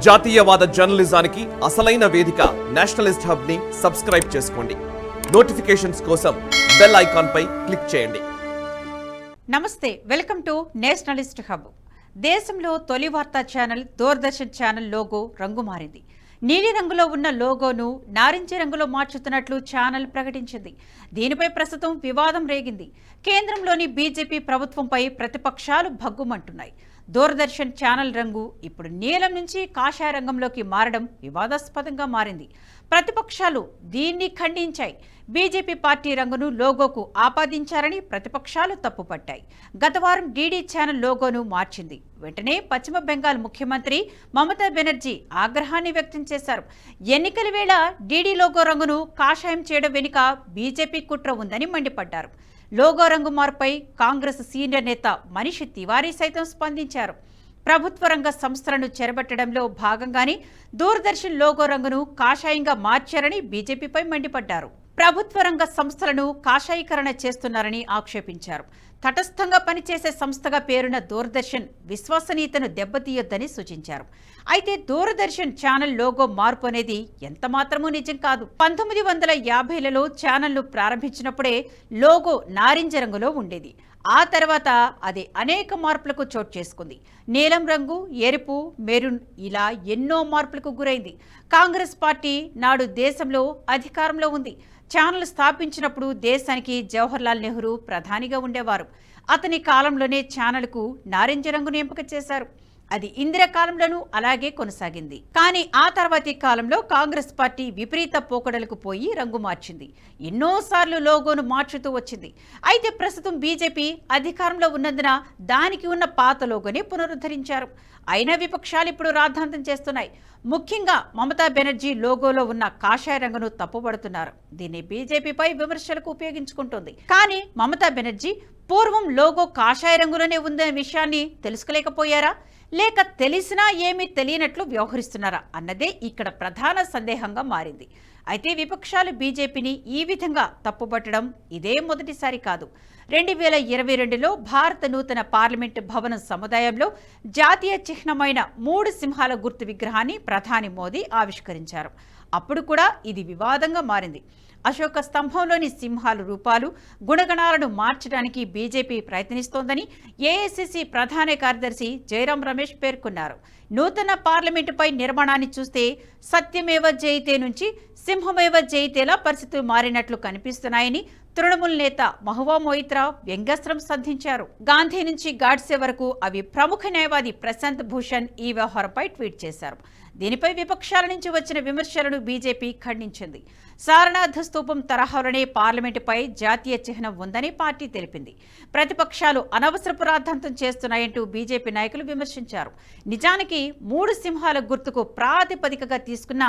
జాతీయవాద జర్నలిజానికి అసలైన వేదిక నేషనలిస్ట్ హబ్ ని సబ్స్క్రైబ్ చేసుకోండి. నోటిఫికేషన్స్ కోసం బెల్ ఐకాన్ పై క్లిక్ చేయండి. నమస్తే, వెల్కమ్ టు నేషనలిస్ట్ హబ్. దేశంలో తొలి వార్తా ఛానల్ దూరదర్శన్ ఛానల్ లోగో రంగు మారింది. నీలి రంగులో ఉన్న లోగోను నారింజ రంగులో మార్చుతున్నట్లు ఛానల్ ప్రకటించింది. దీనిపై ప్రస్తుతం వివాదం రేగింది. కేంద్రంలోని బీజేపీ ప్రభుత్వంపై ప్రతిపక్షాలు భగ్గుమంటున్నాయి. దూరదర్శన్ ఛానల్ రంగు ఇప్పుడు నీలం నుంచి కాషాయ రంగంలోకి మారడం వివాదాస్పదంగా మారింది. ప్రతిపక్షాలు దీన్ని ఖండించాయి. బీజేపీ పార్టీ రంగును లోగోకు ఆపాదించారని ప్రతిపక్షాలు తప్పుపట్టాయి. గత వారం డీడీ ఛానల్ లోగోను మార్చింది. వెంటనే పశ్చిమ బెంగాల్ ముఖ్యమంత్రి మమతా బెనర్జీ ఆగ్రహాన్ని వ్యక్తం చేశారు. ఎన్నికల వేళ డీడీ లోగో రంగును కాషాయం చేయడం వెనుక బీజేపీ కుట్ర ఉందని మండిపడ్డారు. లోగో రంగు మార్పుపై కాంగ్రెస్ సీనియర్ నేత మనీష్ తివారీ సైతం స్పందించారు. ప్రభుత్వ రంగ సంస్థలను చెరబట్టడంలో భాగంగానే దూరదర్శన్ లోగో రంగును కాషాయంగా మార్చారని బీజేపీపై మండిపడ్డారు. ప్రభుత్వ రంగ సంస్థలను కాషాయీకరణ చేస్తున్నారని ఆక్షేపించారు. తటస్థంగా పనిచేసే సంస్థగా పేరున్న దూరదర్శన్ విశ్వసనీయతను దెబ్బతీయొద్దని సూచించారు. అయితే దూరదర్శన్ ఛానల్ లోగో మార్పు అనేది ఎంత మాత్రమూ నిజం కాదు. 1950లలో ఛానల్ను ప్రారంభించినప్పుడే లోగో నారింజ రంగులో ఉండేది. ఆ తర్వాత అది అనేక మార్పులకు చోటు చేసుకుంది. నీలం రంగు, ఎరుపు, మెరూన్ ఇలా ఎన్నో మార్పులకు గురైంది. కాంగ్రెస్ పార్టీ నాడు దేశంలో అధికారంలో ఉంది. ఛానల్ స్థాపించినప్పుడు దేశానికి జవహర్లాల్ నెహ్రూ ప్రధానిగా ఉండేవారు. అతని కాలంలోనే ఛానల్కు నారింజ రంగును ఎంపిక చేశారు. అది ఇందిరా కాలంలోనూ అలాగే కొనసాగింది. కానీ ఆ తర్వాతి కాలంలో కాంగ్రెస్ పార్టీ విపరీత పోకడలకు పోయి రంగు మార్చింది. ఎన్నోసార్లు లోగోను మార్చుతూ వచ్చింది. అయితే ప్రస్తుతం బీజేపీ అధికారంలో ఉన్నందున దానికి ఉన్న పాత లోగోని పునరుద్ధరించారు. అయినా విపక్షాలు ఇప్పుడు రాద్ధాంతం చేస్తున్నాయి. ముఖ్యంగా మమతా బెనర్జీ లోగోలో ఉన్న కాషాయ రంగును తప్పుపడుతున్నారు. దీన్ని బీజేపీపై విమర్శలకు ఉపయోగించుకుంటోంది. కానీ మమతా బెనర్జీ పూర్వం లోగో కాషాయ రంగులోనే ఉందనే విషయాన్ని తెలుసుకోలేకపోయారా, లేక తెలిసినా ఏమీ తెలియనట్లు వ్యవహరిస్తున్నారా అన్నదే ఇక్కడ ప్రధాన సందేహంగా మారింది. అయితే విపక్షాలు బీజేపీని ఈ విధంగా తప్పుపట్టడం ఇదే మొదటిసారి కాదు. 2022లో భారత నూతన పార్లమెంటు భవనం సముదాయంలో జాతీయ చిహ్నమైన 3 సింహాల గుర్తు విగ్రహాన్ని ప్రధాని మోదీ ఆవిష్కరించారు. అప్పుడు కూడా ఇది వివాదంగా మారింది. అశోక స్తంభంలోని సింహాలు రూపాలు, గుణగణాలను మార్చడానికి బీజేపీ ప్రయత్నిస్తోందని ఏఐసీసీ ప్రధాన కార్యదర్శి జయరాం రమేష్ పేర్కొన్నారు. నూతన పార్లమెంటుపై నిర్మాణాన్ని చూస్తే సత్యమేవ జయతే నుంచి సింహమేవ జయతేలా పరిస్థితులు మారినట్లు కనిపిస్తున్నాయని తృణమూల్ నేత మహువా మొయిత్రా వ్యంగ్యాస్త్రం సంధించారు. గాంధీ నుంచి గాడ్సే వరకు అవి ప్రముఖ న్యాయవాది ప్రశాంత్ భూషణ్ ఈ వ్యవహారంపై ట్వీట్ చేశారు. దీనిపై విపక్షాల నుంచి వచ్చిన విమర్శలను బీజేపీ ఖండించింది. సారనాథ్ స్తూపం తరహాలోనే పార్లమెంటుపై జాతీయ చిహ్నం ఉందని పార్టీ తెలిపింది. ప్రతిపక్షాలు అనవసరపు రాద్ధాంతం చేస్తున్నాయంటూ బీజేపీ నాయకులు విమర్శించారు. నిజానికి 3 సింహాల గుర్తుకు ప్రాతిపదికగా తీసుకున్న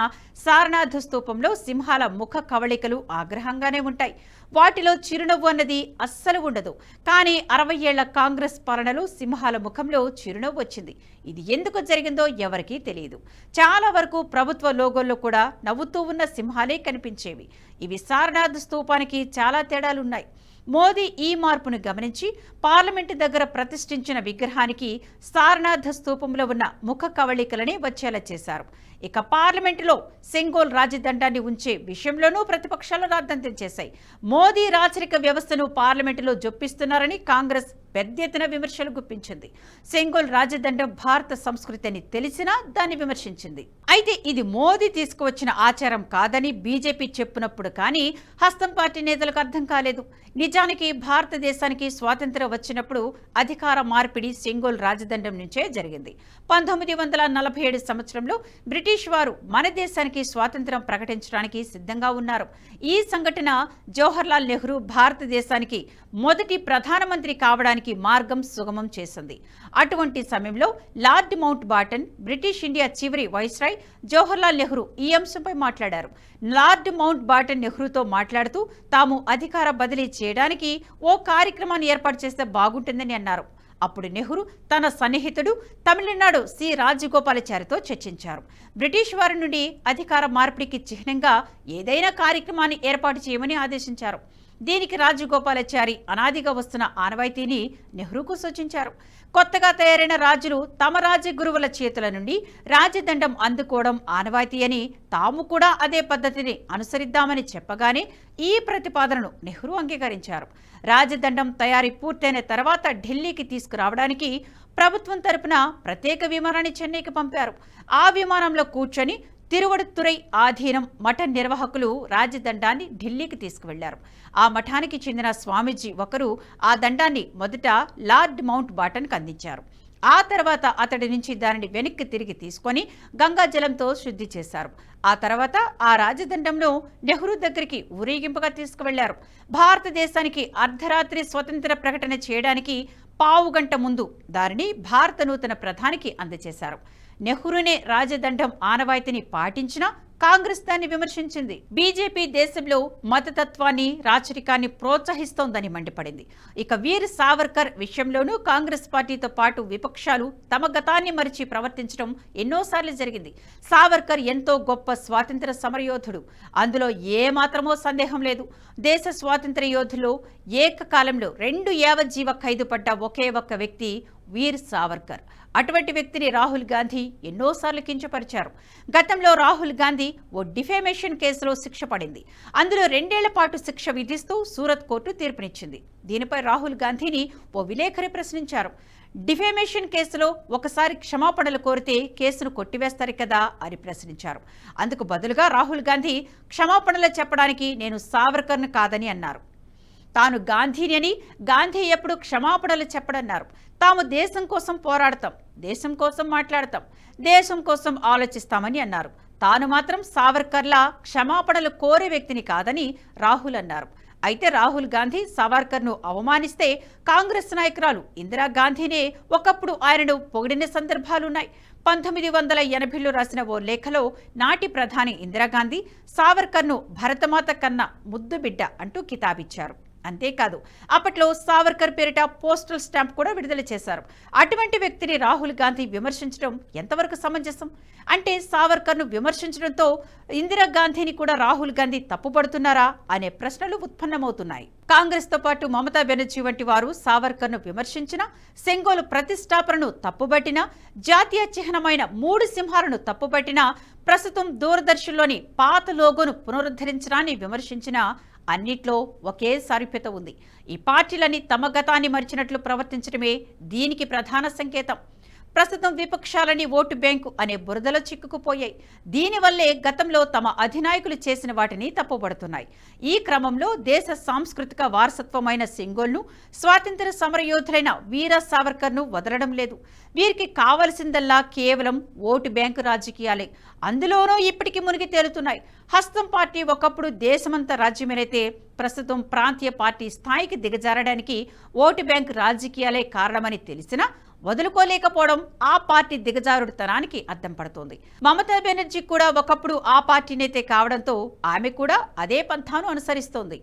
సారనాథ్ స్తూపంలో సింహాల ముఖ కవళికలు ఆగ్రహంగానే ఉంటాయి. వాటిలో చిరునవ్వు అన్నది అస్సలు ఉండదు. కానీ 60 ఏళ్ల కాంగ్రెస్ పాలనలో సింహాల ముఖంలో చిరునవ్వు వచ్చింది. ఇది ఎందుకు జరిగిందో ఎవరికీ తెలియదు. చాలా వరకు ప్రభుత్వ లోగోల్లో కూడా నవ్వుతూ ఉన్న సింహాలే కనిపించేవి. ఇవి సారనాథ్ స్తూపానికి చాలా తేడాలున్నాయి. మోదీ ఈ మార్పును గమనించి పార్లమెంటు దగ్గర ప్రతిష్ఠించిన విగ్రహానికి సారనాథ్ స్తూపంలో ఉన్న ముఖ కవళికలని వచ్చేలా చేశారు. ఇక పార్లమెంటులో సెంగోల్ రాజదండాన్ని ఉంచే విషయంలోనూ ప్రతిపక్షాలు రాద్ధాంతం చేశాయి. మోదీ రాచరిక వ్యవస్థను పార్లమెంటులో జొప్పిస్తున్నారని కాంగ్రెస్ పెద్ద ఎత్తున విమర్శలు గుప్పించింది. సెంగోల్ రాజదండం భారత సంస్కృతి అని తెలిసినా దాన్ని విమర్శించింది. అయితే ఇది మోదీ తీసుకువచ్చిన ఆచారం కాదని బీజేపీ చెప్పినప్పుడు కానీ హస్తం పార్టీ నేతలకు అర్థం కాలేదు. నిజానికి భారతదేశానికి స్వాతంత్ర్యం వచ్చినప్పుడు అధికార మార్పిడి సెంగోల్ రాజదండం నుంచే జరిగింది. 1947 సంవత్సరంలో బ్రిటిష్ వారు మన దేశానికి స్వాతంత్ర్యం ప్రకటించడానికి సిద్ధంగా ఉన్నారు. ఈ సంఘటన జవహర్లాల్ నెహ్రూ భారతదేశానికి మొదటి ప్రధానమంత్రి కావడానికి మార్గం సుగమం చేసింది. అటువంటి సమయంలో లార్డ్ మౌంట్ బాటన్, బ్రిటిష్ ఇండియా చివరి వైస్రాయ్ జవహర్లాల్ నెహ్రూ ఈ అంశంపై మాట్లాడారు. లార్డ్ మౌంట్ బాటన్ నెహ్రూతో మాట్లాడుతూ తాము అధికార బదిలీ చేయడానికి ఓ కార్యక్రమాన్ని ఏర్పాటు చేస్తే బాగుంటుందని అన్నారు. అప్పుడు నెహ్రూ తన సన్నిహితుడు తమిళనాడు సి రాజగోపాలాచారితో చర్చించారు. బ్రిటిష్ వారి నుండి అధికార మార్పిడికి చిహ్నంగా ఏదైనా కార్యక్రమాన్ని ఏర్పాటు చేయమని ఆదేశించారు. దీనికి రాజగోపాలాచారి అనాదిగా వస్తున్న ఆనవాయితీని నెహ్రూకు సూచించారు. కొత్తగా తయారైన రాజులు తమ రాజగురువుల చేతుల నుండి రాజదండం అందుకోవడం ఆనవాయితీ అని, తాము కూడా అదే పద్ధతిని అనుసరిద్దామని చెప్పగానే ఈ ప్రతిపాదనను నెహ్రూ అంగీకరించారు. రాజదండం తయారీ పూర్తయిన తర్వాత ఢిల్లీకి తీసుకురావడానికి ప్రభుత్వం తరపున ప్రత్యేక విమానాన్ని చెన్నైకి పంపారు. ఆ విమానంలో కూర్చొని తిరువడుతురై ఆధీనం మఠ నిర్వాహకులు రాజదండాన్ని ఢిల్లీకి తీసుకువెళ్లారు. ఆ మఠానికి చెందిన స్వామీజీ ఒకరు ఆ దండాన్ని మొదట లార్డ్ మౌంట్ బాటన్కు అందించారు. ఆ తర్వాత అతడి నుంచి దానిని వెనక్కి తిరిగి తీసుకొని గంగాజలంతో శుద్ధి చేశారు. ఆ తర్వాత ఆ రాజదండంలో నెహ్రూ దగ్గరికి ఊరేగింపుగా తీసుకువెళ్లారు. భారతదేశానికి అర్ధరాత్రి స్వతంత్ర ప్రకటన చేయడానికి పావుగంట ముందు దానిని భారత నూతన ప్రధానికి అందజేశారు. నెహ్రూనే రాజదండం ఆనవాయితీని పాటించినా కాంగ్రెస్ దాన్ని విమర్శించింది. బీజేపీ దేశంలో మతతత్వాన్ని, రాచరికాన్ని ప్రోత్సహిస్తోందని మండిపడింది. ఇక వీర్ సావర్కర్ విషయంలోనూ కాంగ్రెస్ పార్టీతో పాటు విపక్షాలు తమ గతాన్ని మరిచి ప్రవర్తించడం ఎన్నోసార్లు జరిగింది. సావర్కర్ ఎంతో గొప్ప స్వాతంత్ర సమరయోధుడు, అందులో ఏమాత్రమో సందేహం లేదు. దేశ స్వాతంత్ర యోధుల్లో ఏకకాలంలో 2 యావజ్జీవ ఖైదు పడ్డ ఒకే ఒక్క వ్యక్తి వీర్ సావర్కర్. అటువంటి వ్యక్తిని రాహుల్ గాంధీ ఎన్నోసార్లు కించపరిచారు. గతంలో రాహుల్ గాంధీ ఓ డిఫేమేషన్ కేసులో శిక్ష పడింది. అందులో 2 ఏళ్ల పాటు శిక్ష విధిస్తూ సూరత్ కోర్టు తీర్పునిచ్చింది. దీనిపై రాహుల్ గాంధీని ఓ విలేకరి ప్రశ్నించారు. డిఫేమేషన్ కేసులో ఒకసారి క్షమాపణలు కోరితే కేసును కొట్టివేస్తారు కదా అని ప్రశ్నించారు. అందుకు బదులుగా రాహుల్ గాంధీ క్షమాపణలు చెప్పడానికి నేను సావర్కర్ను కాదని అన్నారు. తాను గాంధీని అని, గాంధీ ఎప్పుడు క్షమాపణలు చెప్పడన్నారు. తాము దేశం కోసం పోరాడతాం, దేశం కోసం మాట్లాడతాం, దేశం కోసం ఆలోచిస్తామని అన్నారు. తాను మాత్రం సావర్కర్లా క్షమాపణలు కోరే వ్యక్తిని కాదని రాహుల్ అన్నారు. అయితే రాహుల్ గాంధీ సావర్కర్ను అవమానిస్తే కాంగ్రెస్ నాయకురాలు ఇందిరాగాంధీనే ఒకప్పుడు ఆయనను పొగిడిన సందర్భాలున్నాయి. 1980లో రాసిన ఓ లేఖలో నాటి ప్రధాని ఇందిరాగాంధీ సావర్కర్ను భరతమాత కన్నా ముద్దు బిడ్డ అంటూ కితాబిచ్చారు. అంతేకాదు అప్పట్లో సావర్కర్ పేరిట పోస్టల్ స్టాంప్ కూడా విడుదల చేశారు. అటువంటి వ్యక్తిని రాహుల్ గాంధీ విమర్శించడం ఎంతవరకు సమంజసం? అంటే సావర్కర్ను విమర్శించడంతో ఇందిరాగాంధీని కూడా రాహుల్ గాంధీ తప్పుపడుతున్నారా అనే ప్రశ్నలు ఉత్పన్నమవుతున్నాయి. కాంగ్రెస్తో పాటు మమతా బెనర్జీ వంటి వారు సావర్కర్ను విమర్శించిన, సెంగోలు ప్రతిష్టాపనను తప్పుబట్టిన, జాతీయ చిహ్నమైన 3 సింహాలను తప్పుబట్టిన, ప్రస్తుతం దూరదర్శన్లోని పాత లోగోను పునరుద్ధరించడాన్ని విమర్శించిన, అన్నిట్లో ఒకే సారూప్యత ఉంది. ఈ పార్టీలని తమ గతాన్ని మరిచినట్లు ప్రవర్తించడమే దీనికి ప్రధాన సంకేతం. ప్రస్తుతం విపక్షాలని ఓటు బ్యాంకు అనే బురదలో చిక్కుకుపోయాయి. దీనివల్లే గతంలో తమ అధినాయకులు చేసిన వాటిని తప్పుపడుతున్నాయి. ఈ క్రమంలో దేశ సాంస్కృతిక వారసత్వమైన సెంగోల్ను, స్వాతంత్ర సమరయోధులైన వీర సావర్కర్ను వదలడం లేదు. వీరికి కావలసిందల్లా కేవలం ఓటు బ్యాంకు రాజకీయాలే. అందులోనూ ఇప్పటికీ మునిగి తేలుతున్నాయి. హస్తం పార్టీ ఒకప్పుడు దేశమంతా రాజ్యమేనైతే ప్రస్తుతం ప్రాంతీయ పార్టీ స్థాయికి దిగజారడానికి ఓటు బ్యాంకు రాజకీయాలే కారణమని తెలిసినా వదులుకోలేకపోవడం ఆ పార్టీ దిగజారుడుతనానికి అద్దం పడుతోంది. మమతా బెనర్జీ కూడా ఒకప్పుడు ఆ పార్టీ నేతే కావడంతో ఆమె కూడా అదే పంథాను అనుసరిస్తోంది.